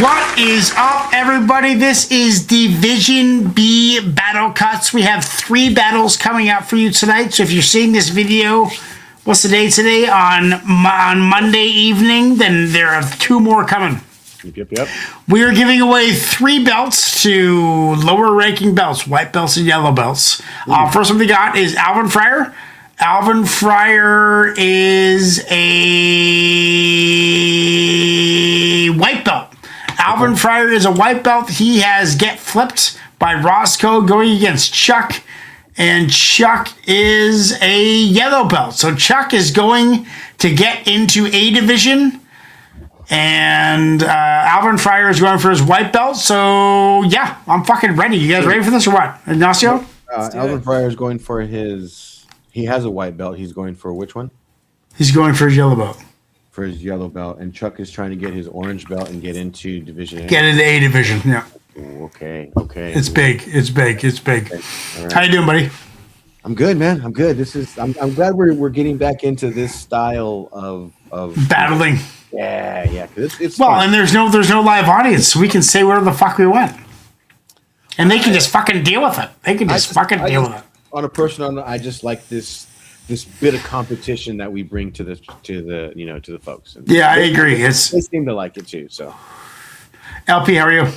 What is up, everybody? This is Division B Battle Cuts. We have 3 battles coming out for you tonight. So if you're seeing this video, what's the date today? On Monday evening, then there are 2 more coming. Yep. We are giving away 3 belts to lower ranking belts, white belts and yellow belts. First one we got is Aelvenfriar. Aelvenfriar is a white belt. Aelvenfriar is a white belt. He has Get Flipped by Roscoe going against Chuck. And Chuck is a yellow belt. So Chuck is going to get into A division. And Aelvenfriar is going for his white belt. So, yeah, I'm fucking ready. You guys ready for this or what? Ignacio? Aelvenfriar is going for his... He has a white belt. He's going for which one? He's going for his yellow belt. For his yellow belt. And Chuck is trying to get his orange belt and get into Division A. Get into A division, yeah. Ooh, okay. It's big. Okay. Right. How you doing, buddy? I'm good, man. I'm good. I'm glad we're getting back into this style of battling. Yeah. It's well, fun. And there's no live audience, so we can say whatever the fuck we want. And they can just fucking deal with it. Deal with it. On a personal note, I just like this bit of competition that we bring to the folks. And yeah, I agree. They seem to like it too. So, LP, how are you?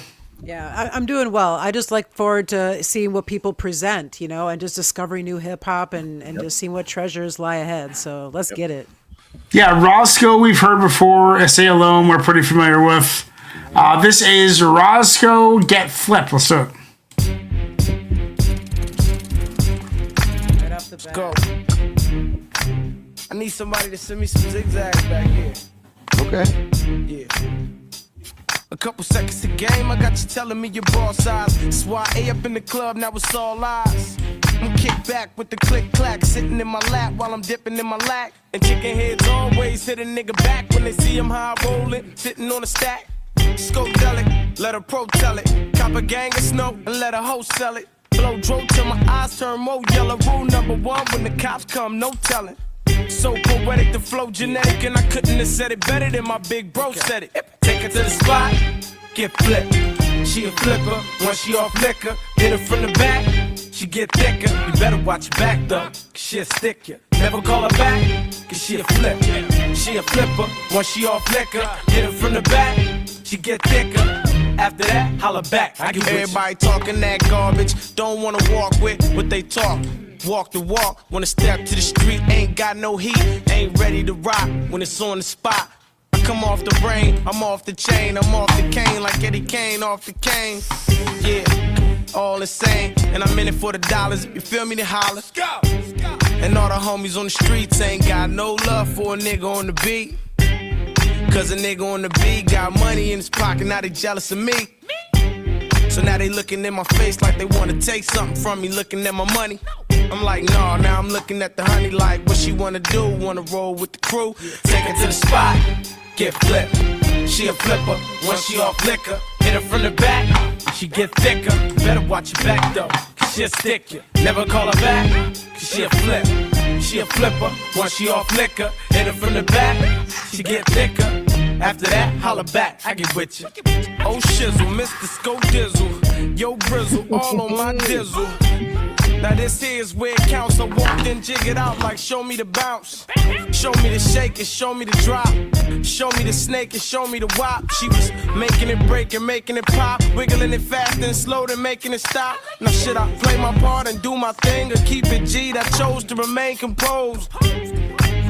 Yeah, I'm doing well. I just look forward to seeing what people present, and just discovering new hip hop and just seeing what treasures lie ahead. So let's get it. Yeah, Roscoe we've heard before. Aceyalone we're pretty familiar with. This is Roscoe Get Flipped. Let's do it. Let's go. I need somebody to send me some zigzags back here. Okay. Yeah. A couple seconds to game, I got you telling me your ball size. That's why A up in the club, now it's all lies. I'm kick back with the click clack, sitting in my lap while I'm dipping in my lack. And chicken heads always hit a nigga back when they see him high rolling, sitting on a stack. Scodelic, let a pro tell it. Cop a gang of snow and let a hoe sell it. Blow dro till my eyes turn more yellow. Rule number 1, when the cops come, no telling. So poetic, the flow genetic, and I couldn't have said it better than my big bro said it. Take her to the spot, get flipped. She a flipper, once she off liquor, hit her from the back, she get thicker. You better watch your back though, cause she'll stick ya. Never call her back, cause she a flip. She a flipper, once she off liquor, hit her from the back, she get thicker. After that, holla back. I get everybody talking that garbage. Don't wanna walk with what they talk. Walk the walk, wanna step to the street. Ain't got no heat, ain't ready to rock when it's on the spot. I come off the brain, I'm off the chain. I'm off the cane like Eddie Kane off the cane. Yeah, all the same. And I'm in it for the dollars. If you feel me, then holler. Let's go. And all the homies on the streets ain't got no love for a nigga on the beat. Cause a nigga on the beat got money in his pocket, now they jealous of me. So now they looking in my face like they wanna take something from me, looking at my money. I'm like, nah, now I'm looking at the honey like what she wanna do, wanna roll with the crew. Take her to the spot, get flipped. She a flipper, once she off liquor, hit her from the back, she get thicker. Better watch your back though, cause she'll stick you. Never call her back, cause she a flip. She a flipper, once she off liquor, hit her from the back, she get thicker. After that, holla back, I get with you. Oh shizzle, Mr. Scodizzle, yo grizzle, all on my dizzle. Now this here's where it counts. I walked in, jig it out like show me the bounce. Show me the shake and show me the drop. Show me the snake and show me the wop. She was making it break and making it pop. Wiggling it fast and slow then making it stop. Now should I play my part and do my thing or keep it G? That chose to remain composed.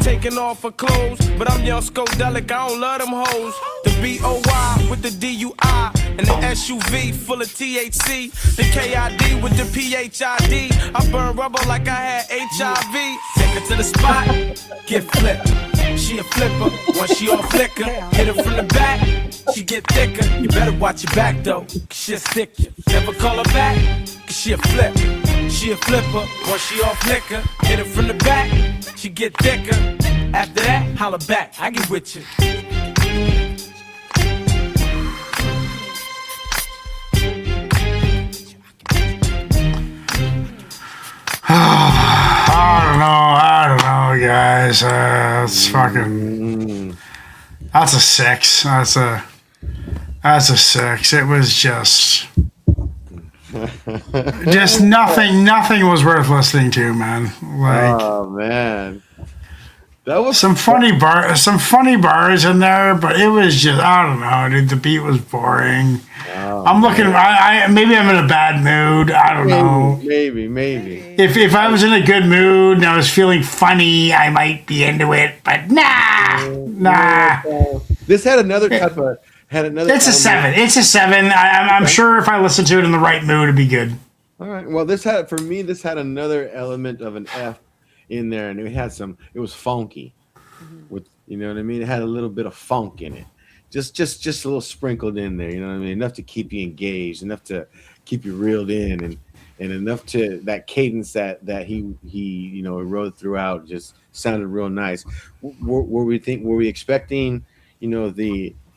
Taking off her clothes, but I'm young Scodelic, I don't love them hoes. The B-O-Y with the D-U-I, and the S-U-V full of THC. The K-I-D with the P-H-I-D. I burn rubber like I had HIV. Take her to the spot, get flipped. She a flipper, once she off liquor, hit her from the back, she get thicker. You better watch your back though, cause she'll stick you. Never call her back, cause she a flip. She a flipper, once she off liquor, hit her from the back, she get thicker. After that, holla back, I get with you. I don't know, guys. It's fucking. That's a 6. That's a 6. It was just nothing. Nothing was worth listening to, man. Like, oh man, that was some funny bars in there, but it was just, I don't know, dude. The beat was boring. Oh, I'm looking. I maybe I'm in a bad mood. I don't know. Maybe. If I was in a good mood and I was feeling funny, I might be into it. But nah. This had another type of. It's a 7. It's a 7. I'm sure if I listened to it in the right mood, it'd be good. All right. Well, this had another element of an F in there, and it was funky. With, you know what I mean? It had a little bit of funk in it. Just a little sprinkled in there, you know what I mean? Enough to keep you engaged, enough to keep you reeled in, and enough to that cadence that he wrote throughout just sounded real nice. Were we expecting,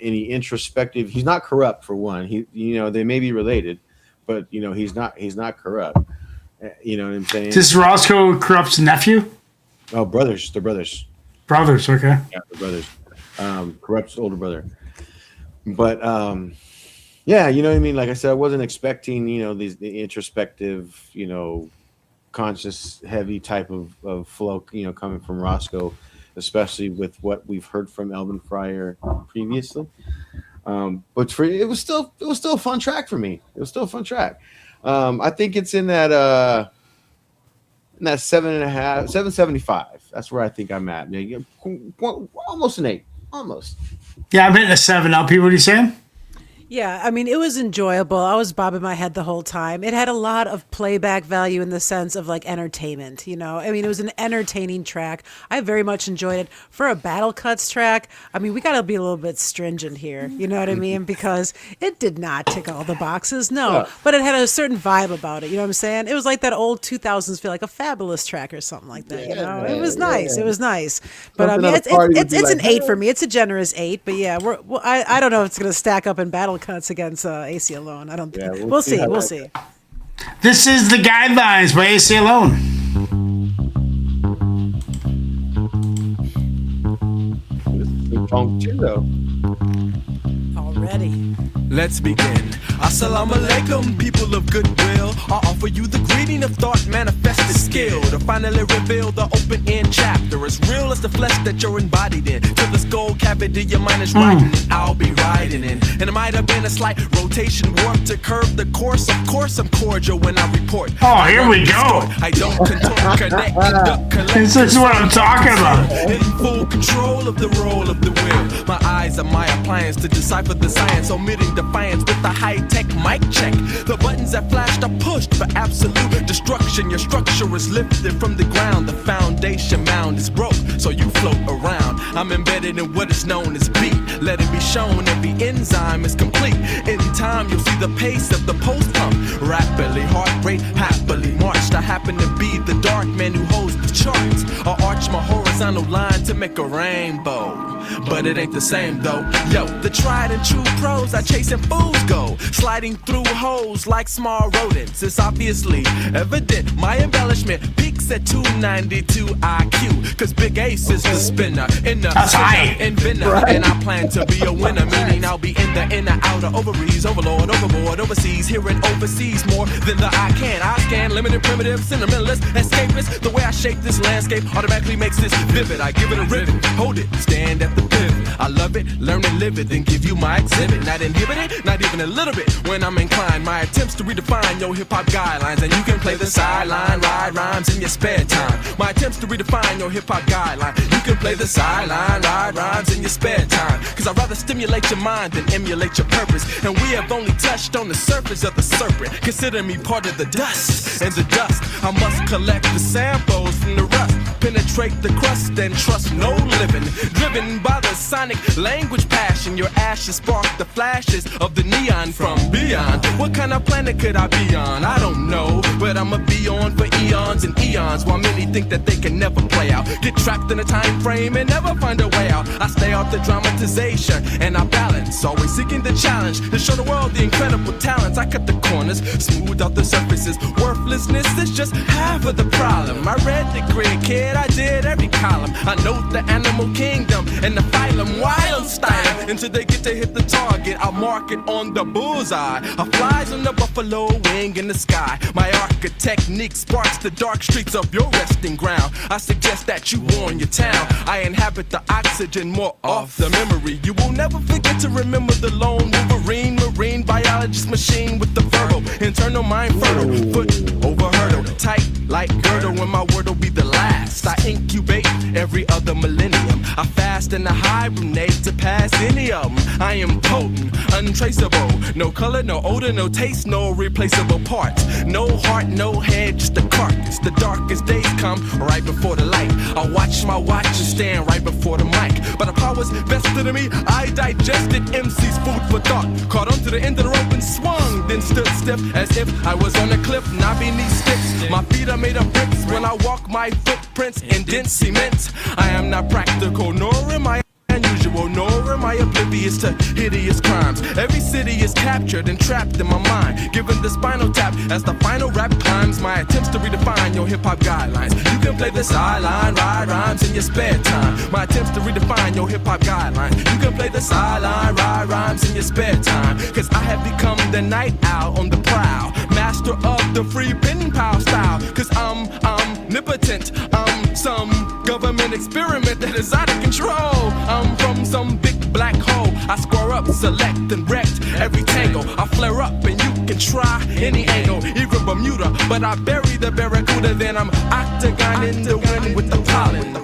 any introspective? He's not corrupt, for one. They may be related, but he's not corrupt. You know what I'm saying? Is this Roscoe Corrupt's nephew? Oh, brothers. They're brothers. Brothers, okay. Yeah, they're brothers. Corrupt's older brother. But yeah, you know what I mean? Like I said, I wasn't expecting, the introspective, conscious, heavy type of flow, coming from Roscoe, especially with what we've heard from Aelvenfriar previously. But it was still a fun track for me. It was still a fun track. I think it's in that 7.5, 7.75. That's where I think I'm at. Almost an 8. Almost. Yeah, I'm hitting a 7 now. People, what are you saying? Yeah, I mean, it was enjoyable. I was bobbing my head the whole time. It had a lot of playback value in the sense of like entertainment, I mean, it was an entertaining track. I very much enjoyed it. For a Battle Cuts track, I mean, we got to be a little bit stringent here, you know what I mean? Because it did not tick all the boxes, no. But it had a certain vibe about it, you know what I'm saying? It was like that old 2000s feel, like a Fabulous track or something like that, It was nice. It was nice. But I mean, it's an 8 for me. It's a generous 8, but yeah, I don't know if it's going to stack up in Battle Cuts against Aceyalone. I don't think. Yeah, we'll see. We'll see. This is the Guidelines by Aceyalone. This is funk too, though. Already. Let's begin. Assalamu alaikum, people of goodwill. I offer you the greeting of thought, manifested skill to finally reveal the open-end chapter, as real as the flesh that you're embodied in. To the skull cavity your mind is writing, and I'll be riding in. And it might have been a slight rotation warp to curve the course. Of course, I'm cordial when I report. Oh, here we go. I don't contort, connect, conduct, collect. This is what I'm talking about. In full control of the role of the will. My eyes are my appliance to decipher the science, omitting defiance with the high-tech mic check. The buttons that flashed are pushed for absolute destruction. Your structure is lifted from the ground. The foundation mound is broke, so you float around. I'm embedded in what is known as beat. Let it be shown every enzyme is complete. In time, you'll see the pace of the post pump. Rapidly, heart rate happily marched. I happen to be the dark man who holds the charts. I arch my horizontal line to make a rainbow, but it ain't the same though. Yo, the tried and true pros I chasing fools go, sliding through holes like small rodents. It's obviously evident my embellishment peaks at 292 IQ, cause Big Ace is the spinner in the inventor, right. And I plan to be a winner, meaning I'll be in the inner outer ovaries, overlord, overboard, overseas, here and overseas, more than the I can. I scan limited, primitive, sentimentalist, escapist. The way I shape this landscape automatically makes this vivid. I give it a ribbon, hold it, stand at the pivot. I love it, learn and live it, then give you my exhibit. Not inhibited, not even a little bit. When I'm inclined, my attempts to redefine your hip-hop guidelines, and you can play the sideline, ride rhymes in your spare time. My attempts to redefine your hip-hop guideline, you can play the sideline, ride rhymes in your spare time. Cause I'd rather stimulate your mind than emulate your purpose, and we have only touched on the surface of the serpent. Consider me part of the dust, and the dust I must collect the samples from the rust, penetrate the crust and trust no living. Driven by the sonic language passion, your ashes spark the flashes of the neon from beyond. What kind of planet could I be on? I don't know, but I'ma be on for eons and eons, while many think that they can never play out, get trapped in a time frame and never find a way out. I stay off the dramatization and I balance, always seeking the challenge to show the world the incredible talents. I cut the corners, smooth out the surfaces. Worthlessness is just half of the problem. I read the grid, kid, I did every column. I know the animal kingdom and the phylum, wild style. Until they get to hit the target, I'll mark it on the bullseye. I flies on the buffalo wing in the sky. My architechnique sparks the dark streets of your resting ground. I suggest that you warn your town. I inhabit the oxygen, more off the memory. You will never forget to remember the lone Wolverine, marine biologist machine with the verbal, internal mind fertile, foot over hurdle, tight like girdle. When my word'll be the last, I incubate every other millennium. I fast and I hibernate to pass any of them. I am potent, untraceable, no color, no odor, no taste, no replaceable parts. No heart, no head, just a carcass. The darkest days come right before the light. I watch my watch and stand right before the mic. But the powers vested in me, I digested MC's food for thought. Caught onto the end of the rope and swung, then stood stiff as if I was on a cliff, not beneath sticks. My feet are made of bricks when I walk, my footprints in dense cement. I am not practical, nor am I unusual, nor am I oblivious to hideous crimes. Every city is captured and trapped in my mind, given the spinal tap as the final rap climbs. My attempts to redefine your hip-hop guidelines. You can play the sideline, ride rhymes in your spare time. My attempts to redefine your hip-hop guidelines. You can play the sideline, ride rhymes in your spare time. Cause I have become the night owl on the prowl, master of the free pen pal style. Cause I'm omnipotent, I'm some government experiment that is out of control. I'm from some big black hole. I square up, select and wrecked every tangle. I flare up and you can try any angle, even Bermuda, but I bury the barracuda. Then I'm octagon in the wind with the pollen.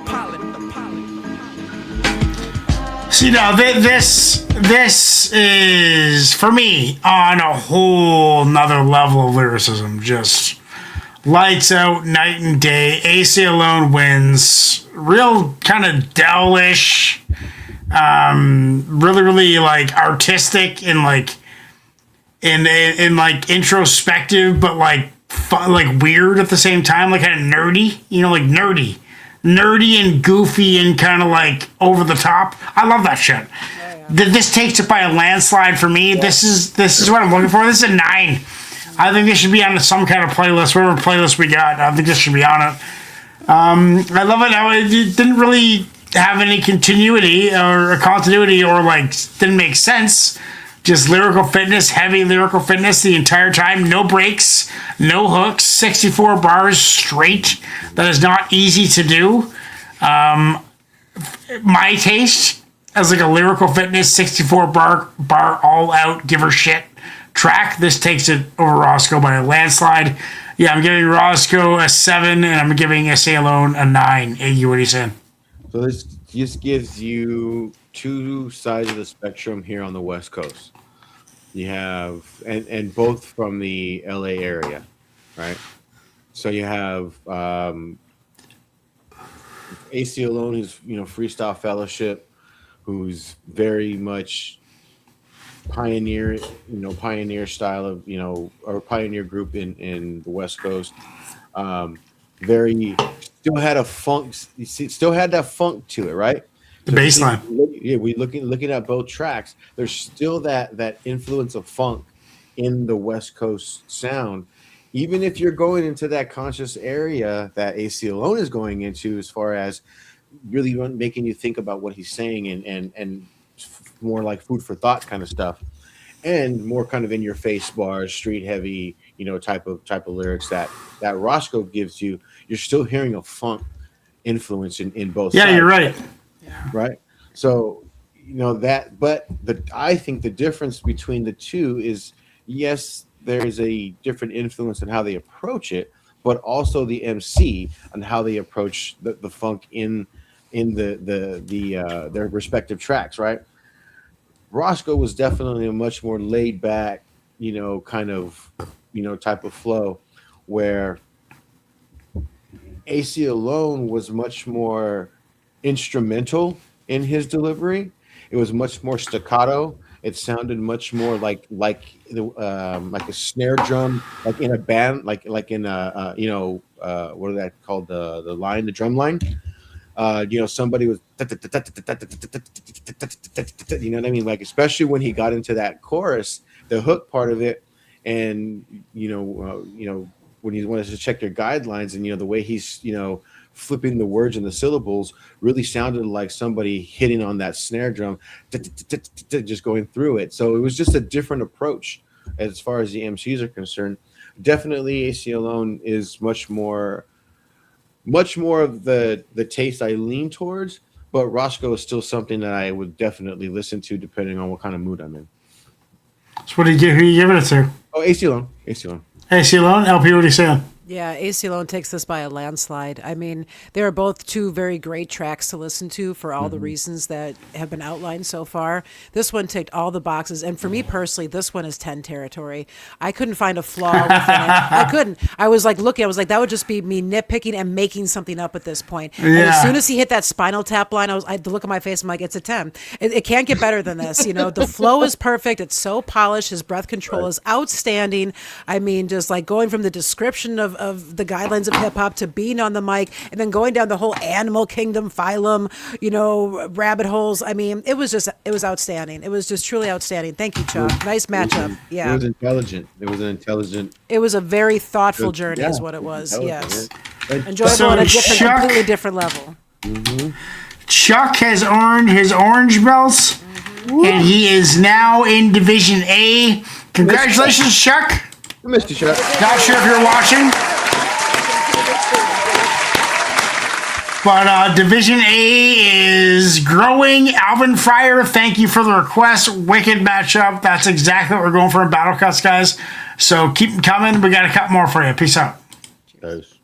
See, now this is for me on a whole nother level of lyricism. Just lights out, night and day. Aceyalone wins. Real kind of Dell-ish, really like artistic and like in like introspective, but like fun, like weird at the same time, like kind of nerdy. You know, like nerdy and goofy and kind of like over the top. I love that shit. This takes it by a landslide for me. Yeah. This is what I'm looking for. This is a 9. I think this should be on some kind of playlist, whatever playlist we got. I think this should be on it. I love it how it didn't really have any continuity or continuity or like didn't make sense. Just lyrical fitness, heavy lyrical fitness the entire time. No breaks, no hooks, 64 bars straight. That is not easy to do. My taste as like a lyrical fitness, 64 bar all out, give her shit track. This takes it over Roscoe by a landslide. Yeah, I'm giving Roscoe a 7, and I'm giving Aceyalone a 9. Iggy, what are you saying? So this just gives you two sides of the spectrum here on the West Coast. You have, and both from the LA area, right? So you have Aceyalone, who's Freestyle Fellowship, who's very much pioneer style of or pioneer group in the West Coast. Very still had a funk, still had that funk to it, right? The bass line. Yeah, we looking at both tracks. There's still that influence of funk in the West Coast sound, even if you're going into that conscious area that Aceyalone is going into, as far as really making you think about what he's saying and more like food for thought kind of stuff, and more kind of in your face bars, street heavy, type of lyrics that Roscoe gives you. You're still hearing a funk influence in both sides. Yeah, you're right. Right. So, that, but I think the difference between the two is, yes, there is a different influence in how they approach it, but also the MC and how they approach the funk in their respective tracks, right? Roscoe was definitely a much more laid back, kind of, type of flow, where Aceyalone was much more instrumental in his delivery. It was much more staccato. It sounded much more like a snare drum, like in a band, like in a what is that called, the line, the drum line. Somebody was, you know what I mean? Like, especially when he got into that chorus, the hook part of it, and when he wanted to check their guidelines, and the way he's flipping the words and the syllables really sounded like somebody hitting on that snare drum, just going through it. So it was just a different approach as far as the MCs are concerned. Definitely, Aceyalone is much more of the taste I lean towards, but Roscoe is still something that I would definitely listen to depending on what kind of mood I'm in. So who you giving it to? Oh, Aceyalone. Aceyalone? LP, what are you saying? Yeah, Aceyalone takes this by a landslide. I mean, they are both two very great tracks to listen to for all the reasons that have been outlined so far. This one ticked all the boxes, and for me personally, this one is 10 territory. I couldn't find a flaw within it. I couldn't. I was like looking, I was like, that would just be me nitpicking and making something up at this point. Yeah. And as soon as he hit that Spinal Tap line, I had to look at my face, I'm like, it's a 10. It can't get better than this. The flow is perfect. It's so polished. His breath control is outstanding. I mean, just like going from the description of the guidelines of hip hop to being on the mic and then going down the whole animal kingdom, phylum, rabbit holes. I mean, it was outstanding. It was just truly outstanding. Thank you, Chuck. Nice matchup. Yeah. It was intelligent. It was a very thoughtful journey is what it was. Yes. Enjoyable on a completely different level. Chuck has earned his orange belts, and he is now in Division A. Congratulations, Chuck. I missed you, Chuck. Not sure if you're watching. But Division A is growing. Aelvenfriar, thank you for the request. Wicked matchup. That's exactly what we're going for in Battle Cuts, guys. So keep them coming. We got a couple more for you. Peace out. Nice.